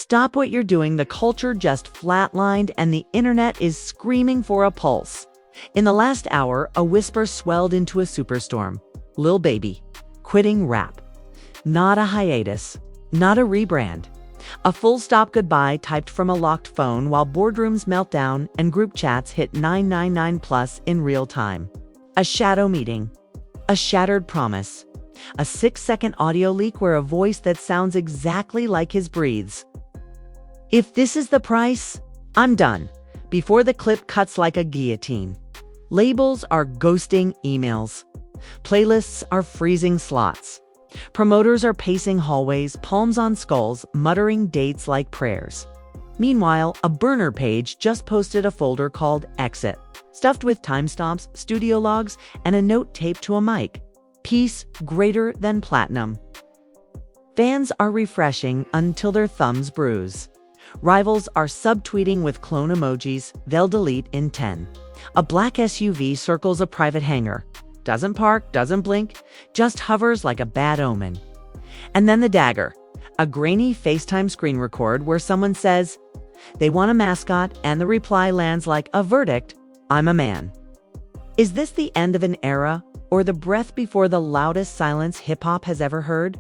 Stop what you're doing. The culture just flatlined and the internet is screaming for a pulse. In the last hour, a whisper swelled into a superstorm. Lil Baby, quitting rap. Not a hiatus, not a rebrand. A full-stop goodbye typed from a locked phone while boardrooms melt down and group chats hit 999 plus in real time. A shadow meeting. A shattered promise. A 6-second audio leak where a voice that sounds exactly like his breathes. If this is the price, I'm done. Before the clip cuts like a guillotine. Labels are ghosting emails. Playlists are freezing slots. Promoters are pacing hallways, palms on skulls, muttering dates like prayers. Meanwhile, a burner page just posted a folder called Exit, stuffed with timestamps, studio logs, and a note taped to a mic. Peace greater than platinum. Fans are refreshing until their thumbs bruise. Rivals are subtweeting with clone emojis they'll delete in 10. A black SUV circles a private hangar. Doesn't park, doesn't blink, just hovers like a bad omen. And then the dagger, a grainy FaceTime screen record where someone says, they want a mascot, and the reply lands like a verdict, I'm a man. Is this the end of an era, or the breath before the loudest silence hip-hop has ever heard?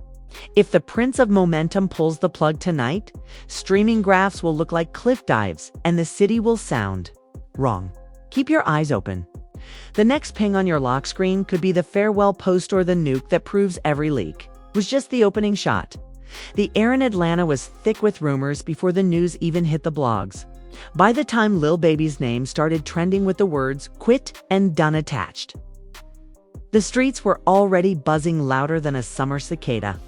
If the Prince of Momentum pulls the plug tonight, streaming graphs will look like cliff dives, and the city will sound wrong. Keep your eyes open. The next ping on your lock screen could be the farewell post or the nuke that proves every leak was just the opening shot. The air in Atlanta was thick with rumors before the news even hit the blogs. By the time Lil Baby's name started trending with the words quit and done attached, the streets were already buzzing louder than a summer cicada.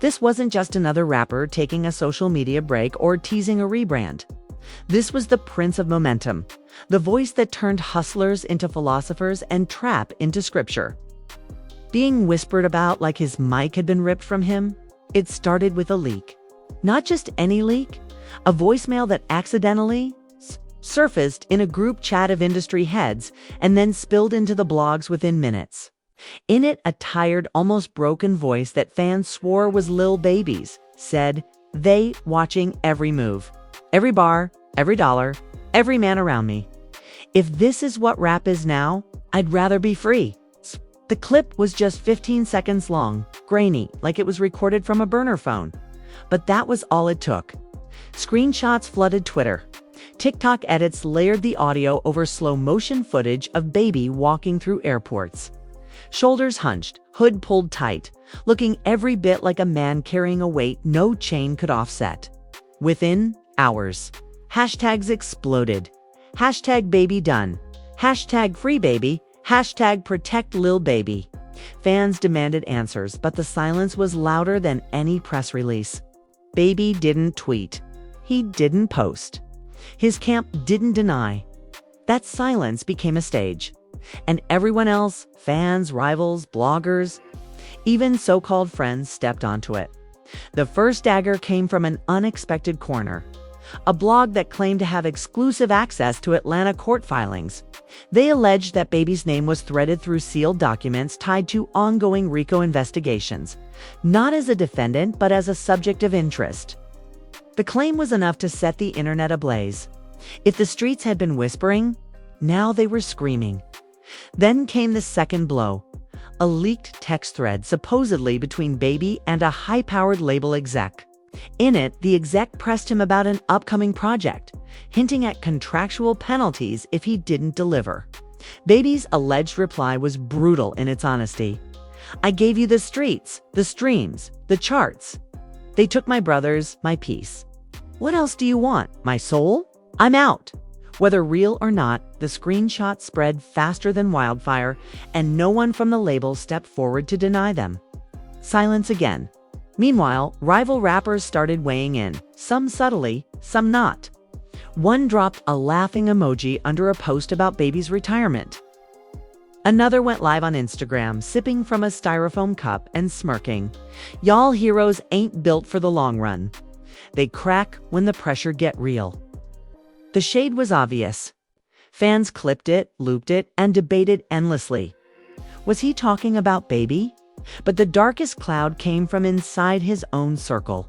This wasn't just another rapper taking a social media break or teasing a rebrand. This was the Prince of Momentum, the voice that turned hustlers into philosophers and trap into scripture. Being whispered about like his mic had been ripped from him, it started with a leak. Not just any leak, a voicemail that accidentally surfaced in a group chat of industry heads and then spilled into the blogs within minutes. In it, a tired, almost broken voice that fans swore was Lil Baby's said, they watching every move, every bar, every dollar, every man around me. If this is what rap is now, I'd rather be free. The clip was just 15 seconds long, grainy, like it was recorded from a burner phone. But that was all it took. Screenshots flooded Twitter. TikTok edits layered the audio over slow motion footage of Baby walking through airports. Shoulders hunched, hood pulled tight, looking every bit like a man carrying a weight no chain could offset. Within hours, hashtags exploded. Hashtag baby done. Hashtag free baby. Hashtag protect Lil Baby. Fans demanded answers, but the silence was louder than any press release. Baby didn't tweet. He didn't post. His camp didn't deny. That silence became a stage. And everyone else, fans, rivals, bloggers, even so-called friends, stepped onto it. The first dagger came from an unexpected corner. A blog that claimed to have exclusive access to Atlanta court filings. They alleged that Baby's name was threaded through sealed documents tied to ongoing RICO investigations, not as a defendant, but as a subject of interest. The claim was enough to set the internet ablaze. If the streets had been whispering, now they were screaming. Then came the second blow. A leaked text thread supposedly between Baby and a high-powered label exec. In it, the exec pressed him about an upcoming project, hinting at contractual penalties if he didn't deliver. Baby's alleged reply was brutal in its honesty. I gave you the streets, the streams, the charts. They took my brothers, my peace. What else do you want? My soul? I'm out. Whether real or not, the screenshot spread faster than wildfire, and no one from the label stepped forward to deny them. Silence again. Meanwhile, rival rappers started weighing in, some subtly, some not. One dropped a laughing emoji under a post about Baby's retirement. Another went live on Instagram, sipping from a styrofoam cup and smirking. Y'all heroes ain't built for the long run. They crack when the pressure get real. The shade was obvious. Fans clipped it, looped it, and debated endlessly. Was he talking about Baby? But the darkest cloud came from inside his own circle.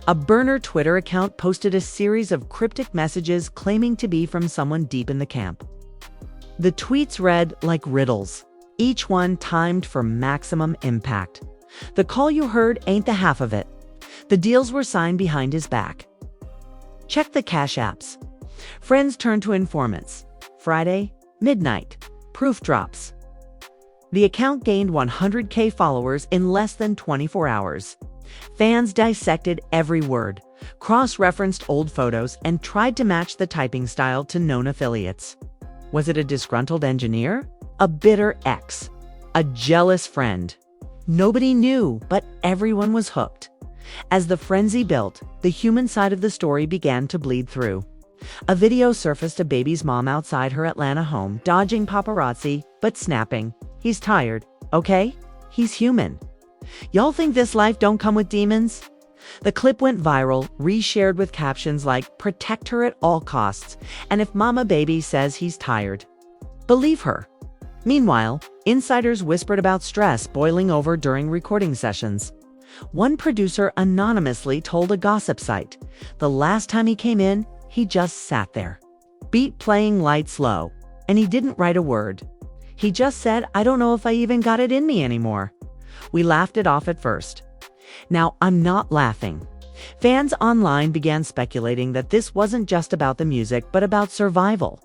A burner Twitter account posted a series of cryptic messages claiming to be from someone deep in the camp. The tweets read like riddles, each one timed for maximum impact. The call you heard ain't the half of it. The deals were signed behind his back. Check the cash apps. Friends turn to informants. Friday, midnight. Proof drops. The account gained 100K followers in less than 24 hours. Fans dissected every word, cross-referenced old photos, and tried to match the typing style to known affiliates. Was it a disgruntled engineer? A bitter ex? A jealous friend? Nobody knew, but everyone was hooked. As the frenzy built, the human side of the story began to bleed through. A video surfaced of baby's mom outside her Atlanta home, dodging paparazzi, but snapping, "He's tired, okay? He's human. Y'all think this life don't come with demons?" The clip went viral, reshared with captions like, "Protect her at all costs, and if mama baby says he's tired, believe her." Meanwhile, insiders whispered about stress boiling over during recording sessions. One producer anonymously told a gossip site, the last time he came in, he just sat there. Beat playing lights low, and he didn't write a word. He just said, "I don't know if I even got it in me anymore." We laughed it off at first. Now, I'm not laughing. Fans online began speculating that this wasn't just about the music, but about survival,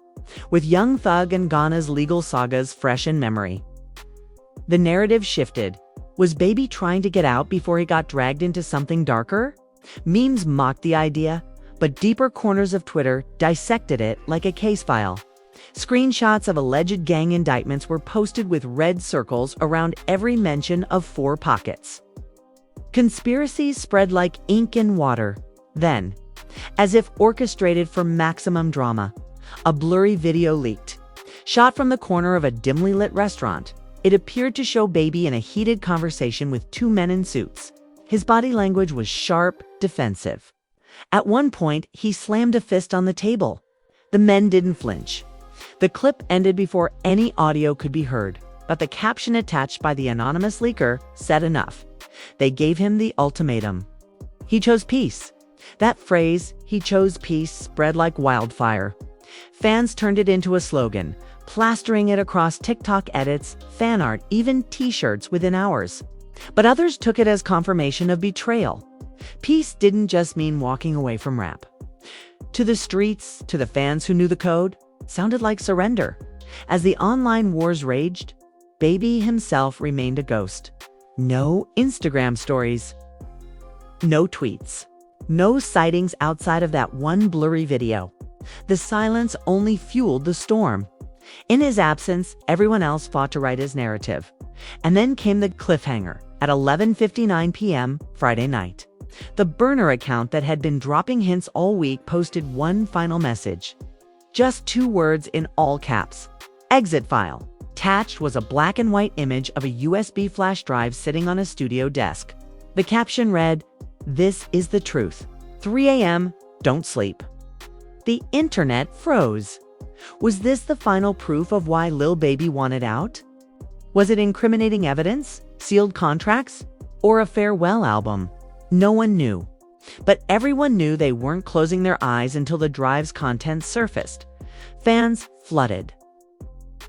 with Young Thug and Ghana's legal sagas fresh in memory. The narrative shifted. Was Baby trying to get out before he got dragged into something darker? Memes mocked the idea, but deeper corners of Twitter dissected it like a case file. Screenshots of alleged gang indictments were posted with red circles around every mention of 4 pockets. Conspiracies spread like ink in water. Then, as if orchestrated for maximum drama, a blurry video leaked. Shot from the corner of a dimly lit restaurant, it appeared to show Baby in a heated conversation with 2 men in suits. His body language was sharp, defensive. At one point, he slammed a fist on the table. The men didn't flinch. The clip ended before any audio could be heard, but the caption attached by the anonymous leaker said enough. They gave him the ultimatum. He chose peace. That phrase, "he chose peace," spread like wildfire. Fans turned it into a slogan, plastering it across TikTok edits, fan art, even t-shirts within hours. But others took it as confirmation of betrayal. Peace didn't just mean walking away from rap. To the streets, to the fans who knew the code, sounded like surrender. As the online wars raged, Baby himself remained a ghost. No Instagram stories. No tweets. No sightings outside of that one blurry video. The silence only fueled the storm. In his absence, everyone else fought to write his narrative. And then came the cliffhanger at 11:59 p.m. Friday night. The burner account that had been dropping hints all week posted one final message. Just 2 words in all caps. Exit file. Attached was a black and white image of a USB flash drive sitting on a studio desk. The caption read, "This is the truth. 3 a.m. Don't sleep." The internet froze. Was this the final proof of why Lil Baby wanted out? Was it incriminating evidence, sealed contracts, or a farewell album? No one knew. But everyone knew they weren't closing their eyes until the drive's contents surfaced. Fans flooded.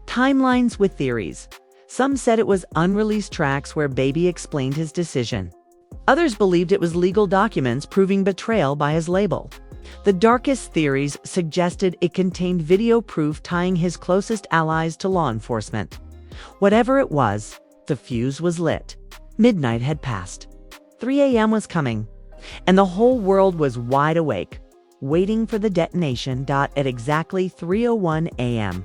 Timelines with theories. Some said it was unreleased tracks where Baby explained his decision. Others believed it was legal documents proving betrayal by his label. The darkest theories suggested it contained video proof tying his closest allies to law enforcement. Whatever it was, the fuse was lit. Midnight had passed. 3 a.m. was coming, and the whole world was wide awake, waiting for the detonation. At exactly 3:01 a.m.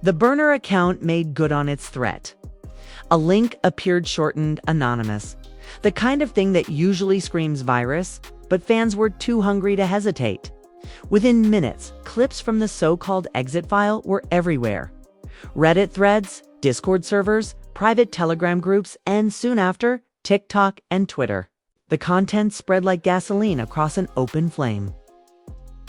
The burner account made good on its threat. A link appeared shortened anonymous, the kind of thing that usually screams virus, but fans were too hungry to hesitate. Within minutes, clips from the so-called exit file were everywhere. Reddit threads, Discord servers, private Telegram groups, and soon after, TikTok and Twitter. The content spread like gasoline across an open flame.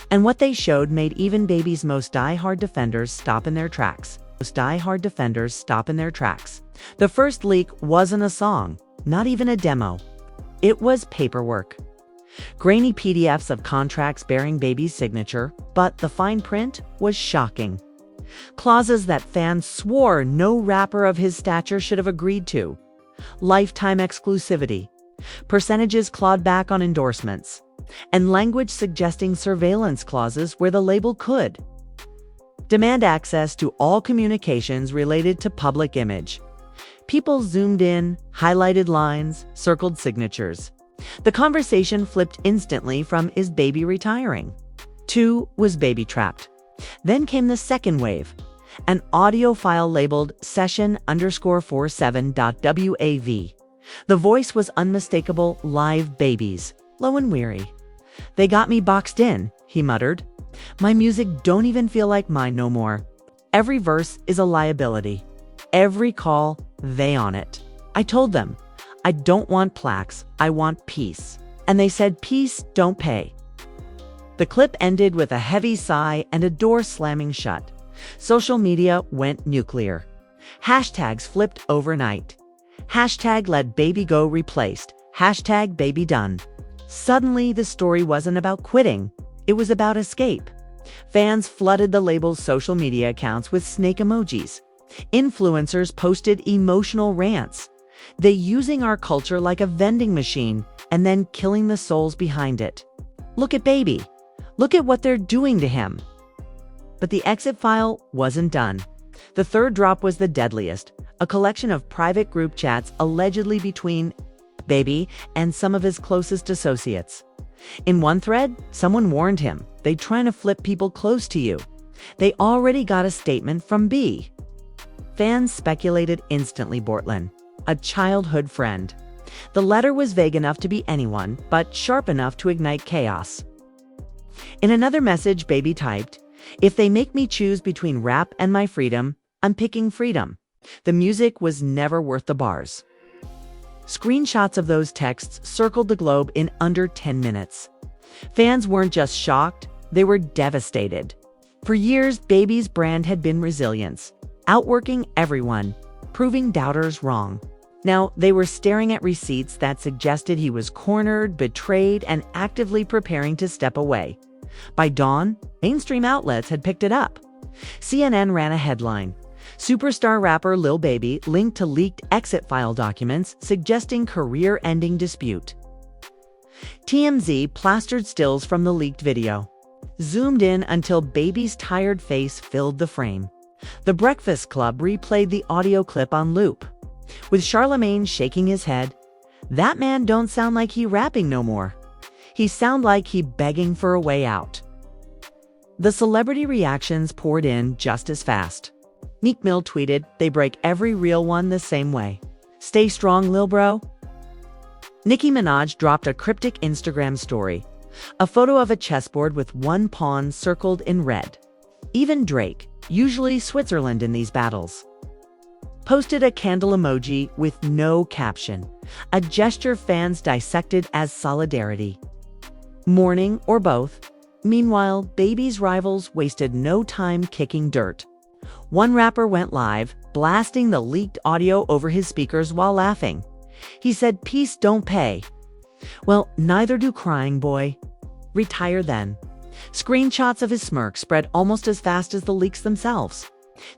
And what they showed made even Baby's most die-hard defenders stop in their tracks. die-hard defenders stop in their tracks. The first leak wasn't a song, not even a demo. It was paperwork. Grainy PDFs of contracts bearing baby's signature, but the fine print was shocking. Clauses that fans swore no rapper of his stature should have agreed to. Lifetime exclusivity, percentages clawed back on endorsements, and language suggesting surveillance clauses where the label could. Demand access to all communications related to public image. People zoomed in, highlighted lines, circled signatures. The conversation flipped instantly from "is baby retiring?" to "was baby trapped?" Then came the second wave, an audio file labeled session_47.wav. The voice was unmistakable: live babies, low and weary. "They got me boxed in," he muttered. "My music don't even feel like mine no more. Every verse is a liability. Every call, they on it. I told them, I don't want plaques, I want peace. And they said, peace, don't pay." The clip ended with a heavy sigh and a door slamming shut. Social media went nuclear. Hashtags flipped overnight. Hashtag let baby go replaced. Hashtag baby done. Suddenly, the story wasn't about quitting. It was about escape. Fans flooded the label's social media accounts with snake emojis. Influencers posted emotional rants. They using our culture like a vending machine and then killing the souls behind it. Look at baby. Look at what they're doing to him. But the exit file wasn't done. The third drop was the deadliest, a collection of private group chats allegedly between baby and some of his closest associates. In one thread, someone warned him, "They trying to flip people close to you." They already got a statement from B. Fans speculated instantly Bortlen, a childhood friend. The letter was vague enough to be anyone, but sharp enough to ignite chaos. In another message, baby typed, "If they make me choose between rap and my freedom, I'm picking freedom." The music was never worth the bars. Screenshots of those texts circled the globe in under 10 minutes. Fans weren't just shocked, they were devastated. For years, baby's brand had been resilience, outworking everyone, proving doubters wrong. Now, they were staring at receipts that suggested he was cornered, betrayed, and actively preparing to step away. By dawn, mainstream outlets had picked it up. CNN ran a headline: "Superstar rapper Lil Baby linked to leaked exit file documents suggesting career-ending dispute." TMZ plastered stills from the leaked video, zoomed in until baby's tired face filled the frame. The Breakfast Club replayed the audio clip on loop, with Charlemagne shaking his head. "That man don't sound like he rapping no more. He sound like he begging for a way out." The celebrity reactions poured in just as fast. Meek Mill tweeted, "They break every real one the same way. Stay strong, lil bro." Nicki Minaj dropped a cryptic Instagram story, a photo of a chessboard with one pawn circled in red. Even Drake, usually Switzerland in these battles, posted a candle emoji with no caption, a gesture fans dissected as solidarity. Mourning or both. Meanwhile, baby's rivals wasted no time kicking dirt. One rapper went live, blasting the leaked audio over his speakers while laughing. He said, "Peace don't pay." Well, neither do crying boy. Retire then. Screenshots of his smirk spread almost as fast as the leaks themselves.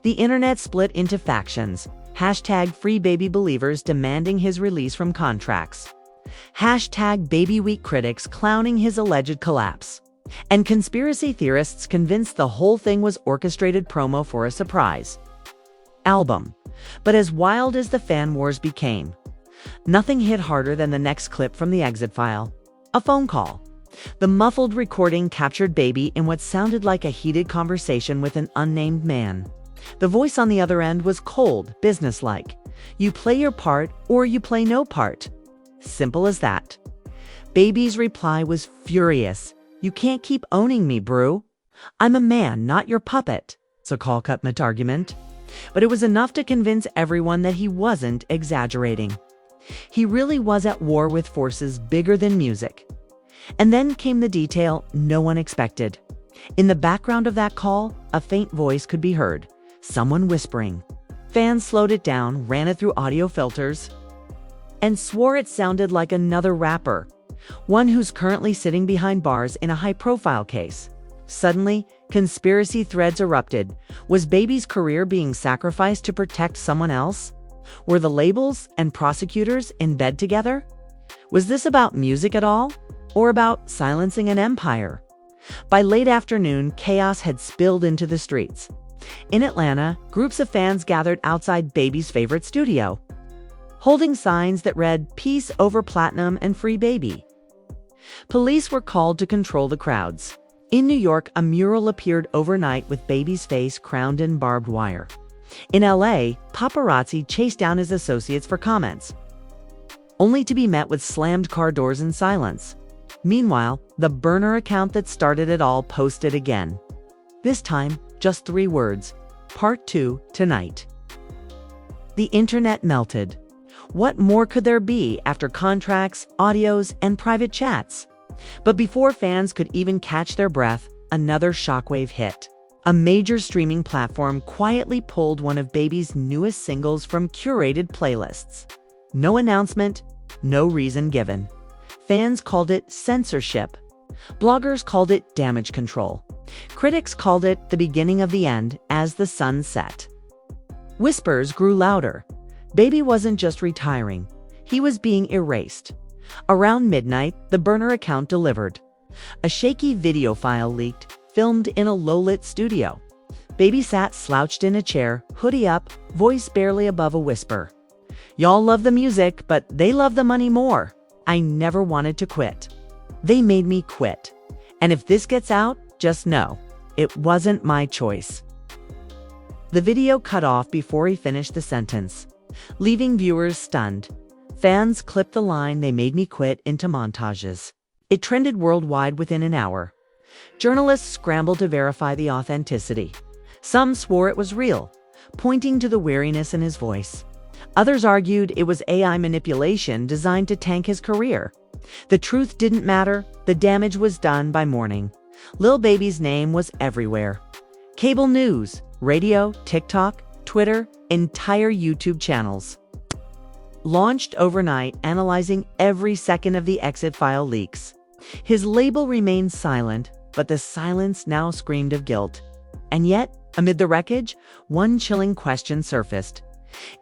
The internet split into factions. Hashtag free baby believers demanding his release from contracts. Hashtag baby week critics clowning his alleged collapse. And conspiracy theorists convinced the whole thing was orchestrated promo for a surprise album. But as wild as the fan wars became, nothing hit harder than the next clip from the exit file. A phone call. The muffled recording captured baby in what sounded like a heated conversation with an unnamed man. The voice on the other end was cold, businesslike. You play your part or you play no part. Simple as that. Baby's reply was furious. "You can't keep owning me, brew. I'm a man, not your puppet." It's a call-cut argument. But it was enough to convince everyone that he wasn't exaggerating. He really was at war with forces bigger than music. And then came the detail no one expected. In the background of that call, a faint voice could be heard, someone whispering. Fans slowed it down, ran it through audio filters, and swore it sounded like another rapper, one who's currently sitting behind bars in a high-profile case. Suddenly, conspiracy threads erupted. Was Baby's career being sacrificed to protect someone else? Were the labels and prosecutors in bed together? Was this about music at all? Or about silencing an empire? By late afternoon, chaos had spilled into the streets. In Atlanta, groups of fans gathered outside Baby's favorite studio, holding signs that read, "Peace over platinum and free Baby." Police were called to control the crowds. In New York, a mural appeared overnight with Baby's face crowned in barbed wire. In LA, paparazzi chased down his associates for comments, only to be met with slammed car doors and silence. Meanwhile, the burner account that started it all posted again. This time, just 3 words: Part 2 tonight. The internet melted. What more could there be after contracts, audios, and private chats? But before fans could even catch their breath, another shockwave hit. A major streaming platform quietly pulled one of Baby's newest singles from curated playlists. No announcement, no reason given. Fans called it censorship. Bloggers called it damage control. Critics called it the beginning of the end as the sun set. Whispers grew louder. Baby wasn't just retiring, he was being erased. Around midnight, the burner account delivered. A shaky video file leaked, filmed in a low-lit studio. Baby sat slouched in a chair, hoodie up, voice barely above a whisper. "Y'all love the music, but they love the money more. I never wanted to quit. They made me quit. And if this gets out, just know, it wasn't my choice." The video cut off before he finished the sentence, leaving viewers stunned. Fans clipped the line, "They made me quit," into montages. It trended worldwide within an hour. Journalists scrambled to verify the authenticity. Some swore it was real, pointing to the weariness in his voice. Others argued it was AI manipulation designed to tank his career. The truth didn't matter. The damage was done by morning. Lil Baby's name was everywhere. Cable news, radio, TikTok, Twitter, entire YouTube channels launched overnight, analyzing every second of the exit file leaks. His label remained silent, but the silence now screamed of guilt. And yet, amid the wreckage, one chilling question surfaced.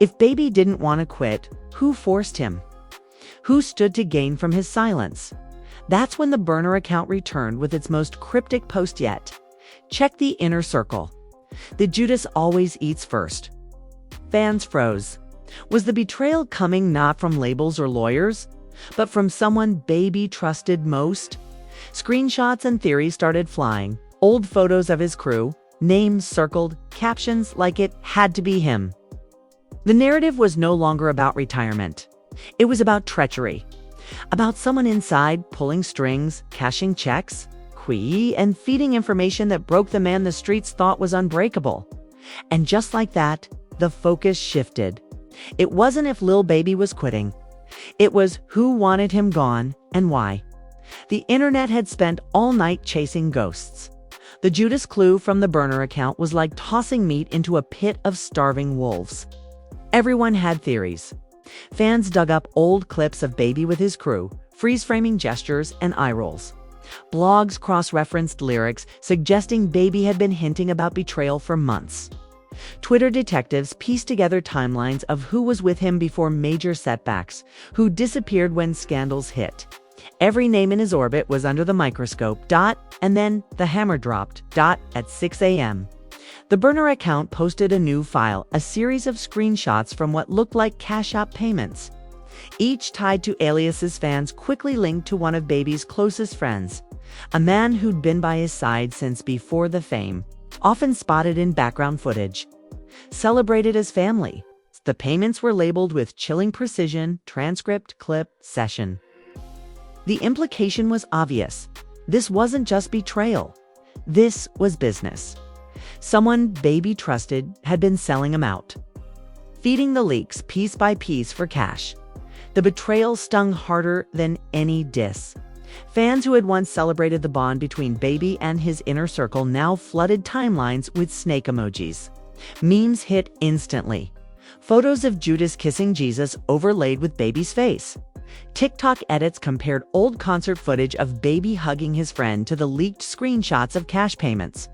If Baby didn't want to quit, who forced him? Who stood to gain from his silence? That's when the burner account returned with its most cryptic post yet. Check the inner circle. The Judas always eats first. Fans froze. Was the betrayal coming not from labels or lawyers, but from someone Baby trusted most? Screenshots and theories started flying. Old photos of his crew, names circled, captions like it had to be him. The narrative was no longer about retirement. It was about treachery. About someone inside pulling strings, cashing checks, and feeding information that broke the man the streets thought was unbreakable. And just like that, the focus shifted. It wasn't if Lil Baby was quitting. It was who wanted him gone and why. The internet had spent all night chasing ghosts. The Judas clue from the burner account was like tossing meat into a pit of starving wolves. Everyone had theories. Fans dug up old clips of Baby with his crew, freeze-framing gestures and eye rolls. Blogs cross-referenced lyrics, suggesting Baby had been hinting about betrayal for months. Twitter detectives pieced together timelines of who was with him before major setbacks, who disappeared when scandals hit. Every name in his orbit was under the microscope, and then the hammer dropped, at 6 a.m. The burner account posted a new file, a series of screenshots from what looked like Cash App payments. Each tied to aliases fans quickly linked to one of Baby's closest friends, a man who'd been by his side since before the fame, often spotted in background footage. Celebrated as family, the payments were labeled with chilling precision: transcript, clip, session. The implication was obvious. This wasn't just betrayal. This was business. Someone Baby trusted had been selling him out, feeding the leaks piece by piece for cash. The betrayal stung harder than any diss. Fans who had once celebrated the bond between Baby and his inner circle now flooded timelines with snake emojis. Memes hit instantly. Photos of Judas kissing Jesus overlaid with baby's face. TikTok edits compared old concert footage of baby hugging his friend to the leaked screenshots of cash payments.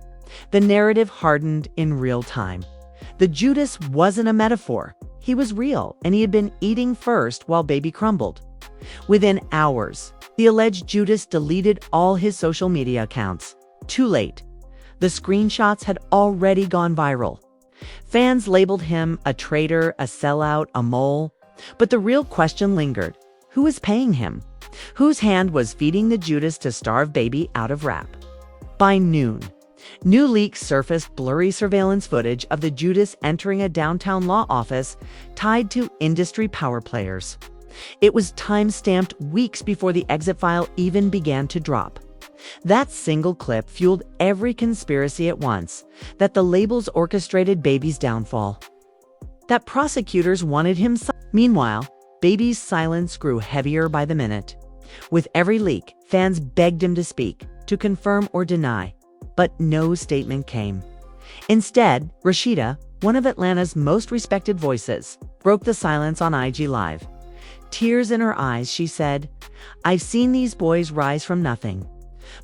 The narrative hardened in real time. The Judas wasn't a metaphor. He was real, and he had been eating first while baby crumbled. Within hours, the alleged Judas deleted all his social media accounts. Too late. The screenshots had already gone viral. Fans labeled him a traitor, a sellout, a mole. But the real question lingered. Who was paying him? Whose hand was feeding the Judas to starve baby out of rap? By noon, new leaks surfaced blurry surveillance footage of the Judas entering a downtown law office tied to industry power players. It was time-stamped weeks before the exit file even began to drop. That single clip fueled every conspiracy at once, that the labels orchestrated baby's downfall, that prosecutors wanted him. Meanwhile, baby's silence grew heavier by the minute. With every leak, fans begged him to speak, to confirm or deny, but no statement came. Instead, Rashida, one of Atlanta's most respected voices, broke the silence on IG Live. Tears in her eyes, she said, "I've seen these boys rise from nothing.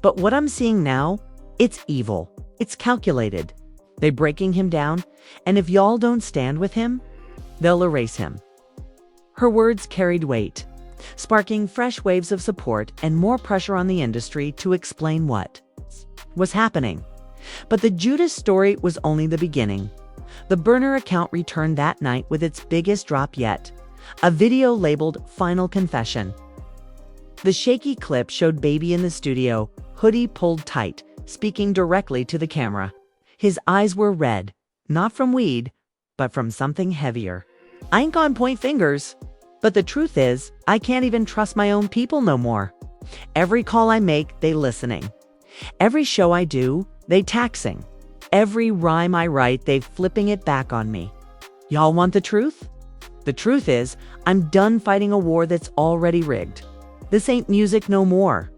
But what I'm seeing now, it's evil. It's calculated. They're breaking him down, and if y'all don't stand with him, they'll erase him." Her words carried weight, sparking fresh waves of support and more pressure on the industry to explain what was happening. But the Judas story was only the beginning. The burner account returned that night with its biggest drop yet, a video labeled "Final Confession." The shaky clip showed baby in the studio, hoodie pulled tight, speaking directly to the camera. His eyes were red, not from weed, but from something heavier. "I ain't gonna point fingers, but the truth is, I can't even trust my own people no more. Every call I make, they listening. Every show I do, they taxing. Every rhyme I write, they flipping it back on me. Y'all want the truth? The truth is, I'm done fighting a war that's already rigged. This ain't music no more.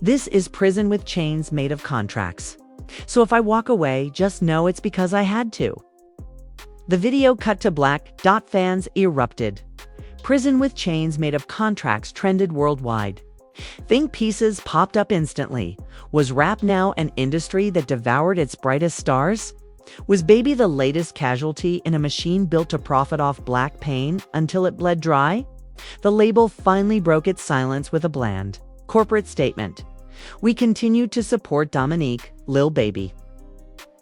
This is prison with chains made of contracts. So if I walk away, just know it's because I had to." The video cut to black. Fans erupted. Prison with chains made of contracts trended worldwide. Think pieces popped up instantly. Was rap now an industry that devoured its brightest stars? Was baby the latest casualty in a machine built to profit off black pain until it bled dry? The label finally broke its silence with a bland, corporate statement. "We continue to support Dominique, Lil Baby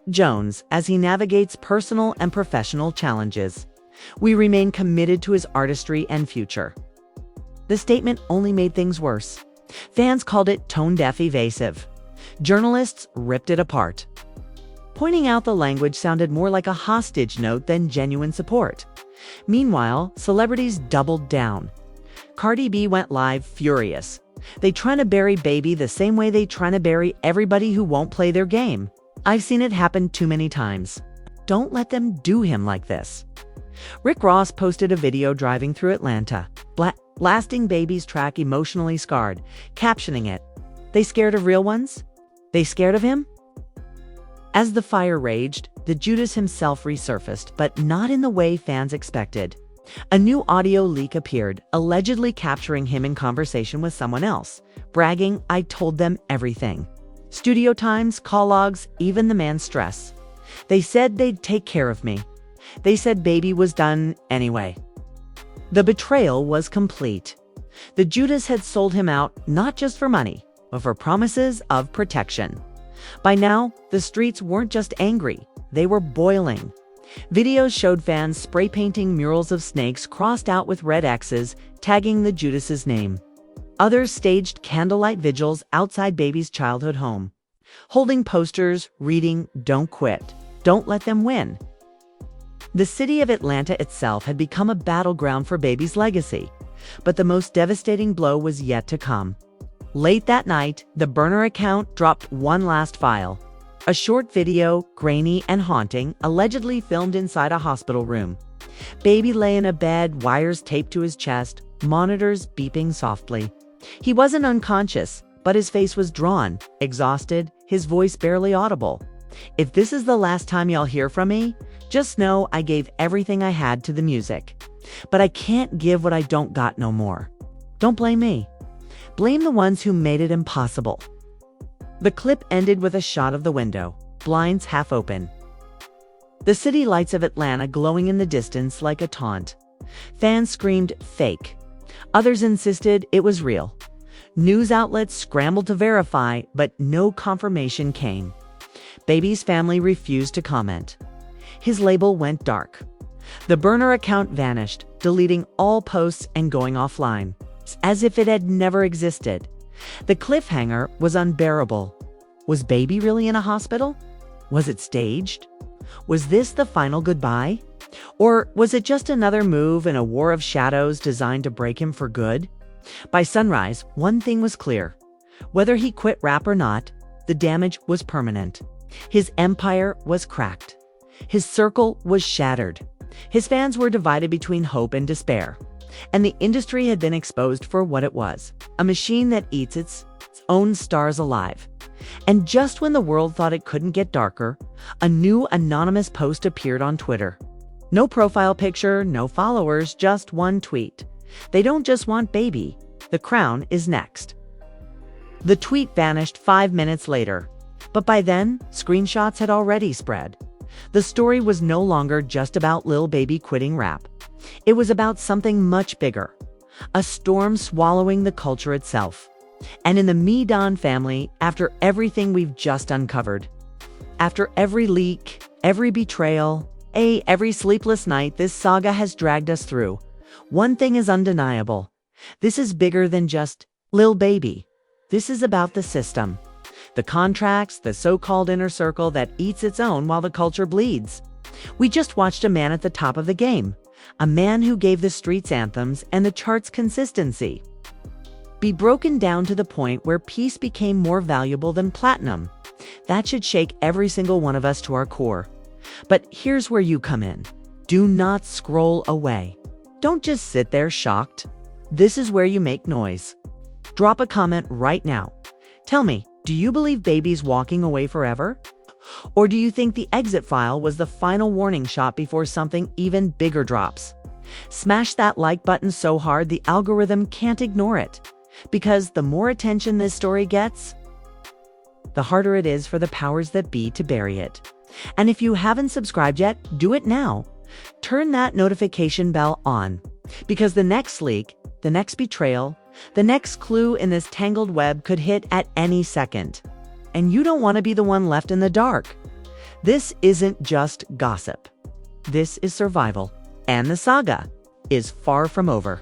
Jones, as he navigates personal and professional challenges. We remain committed to his artistry and future." The statement only made things worse. Fans called it tone-deaf evasive. Journalists ripped it apart, pointing out the language sounded more like a hostage note than genuine support. Meanwhile, celebrities doubled down. Cardi B went live furious. "They trying to bury baby the same way they trying to bury everybody who won't play their game. I've seen it happen too many times. Don't let them do him like this." Rick Ross posted a video driving through Atlanta, blasting baby's track emotionally scarred, captioning it, "They scared of real ones? They scared of him?" As the fire raged, the Judas himself resurfaced, but not in the way fans expected. A new audio leak appeared, allegedly capturing him in conversation with someone else, bragging, "I told them everything. Studio times, call logs, even the man's stress. They said they'd take care of me. They said baby was done anyway." The betrayal was complete. The Judas had sold him out not just for money, but for promises of protection. By now, the streets weren't just angry, they were boiling. Videos showed fans spray painting murals of snakes crossed out with red X's, tagging the Judas's name. Others staged candlelight vigils outside baby's childhood home, holding posters reading, "Don't quit, don't let them win." The city of Atlanta itself had become a battleground for baby's legacy, but the most devastating blow was yet to come. Late that night, the burner account dropped one last file. A short video, grainy and haunting, allegedly filmed inside a hospital room. Baby lay in a bed, wires taped to his chest, monitors beeping softly. He wasn't unconscious, but his face was drawn, exhausted, his voice barely audible. "If this is the last time y'all hear from me, Just know I gave everything I had to the music. But I can't give what I don't got no more. Don't blame me. Blame the ones who made it impossible." The clip ended with a shot of the window, blinds half open. The city lights of Atlanta glowing in the distance like a taunt. Fans screamed fake. Others insisted it was real. News outlets scrambled to verify, but no confirmation came. Baby's family refused to comment. His label went dark. The burner account vanished, deleting all posts and going offline, as if it had never existed. The cliffhanger was unbearable. Was Baby really in a hospital? Was it staged? Was this the final goodbye? Or was it just another move in a war of shadows designed to break him for good? By sunrise, one thing was clear. Whether he quit rap or not, the damage was permanent. His empire was cracked. His circle was shattered. His fans were divided between hope and despair. And the industry had been exposed for what it was, a machine that eats its own stars alive. And just when the world thought it couldn't get darker, a new anonymous post appeared on Twitter. No profile picture, no followers, just one tweet. "They don't just want Baby. The crown is next." The tweet vanished 5 minutes later. But by then, screenshots had already spread. The story was no longer just about Lil Baby quitting rap. It was about something much bigger. A storm swallowing the culture itself. And in the Me-Don family, after everything we've just uncovered, after every leak, every betrayal, every sleepless night this saga has dragged us through, one thing is undeniable. This is bigger than just Lil Baby. This is about the system. The contracts, the so-called inner circle that eats its own while the culture bleeds. We just watched a man at the top of the game. A man who gave the streets anthems and the charts consistency be broken down to the point where peace became more valuable than platinum. That should shake every single one of us to our core. But here's where you come in. Do not scroll away. Don't just sit there shocked. This is where you make noise. Drop a comment right now. Tell me, do you believe Baby's walking away forever? Or do you think the exit file was the final warning shot before something even bigger drops? Smash that like button so hard the algorithm can't ignore it. Because the more attention this story gets, the harder it is for the powers that be to bury it. And if you haven't subscribed yet, do it now. Turn that notification bell on. Because the next leak, the next betrayal, the next clue in this tangled web could hit at any second. And you don't want to be the one left in the dark. This isn't just gossip. This is survival. And the saga is far from over.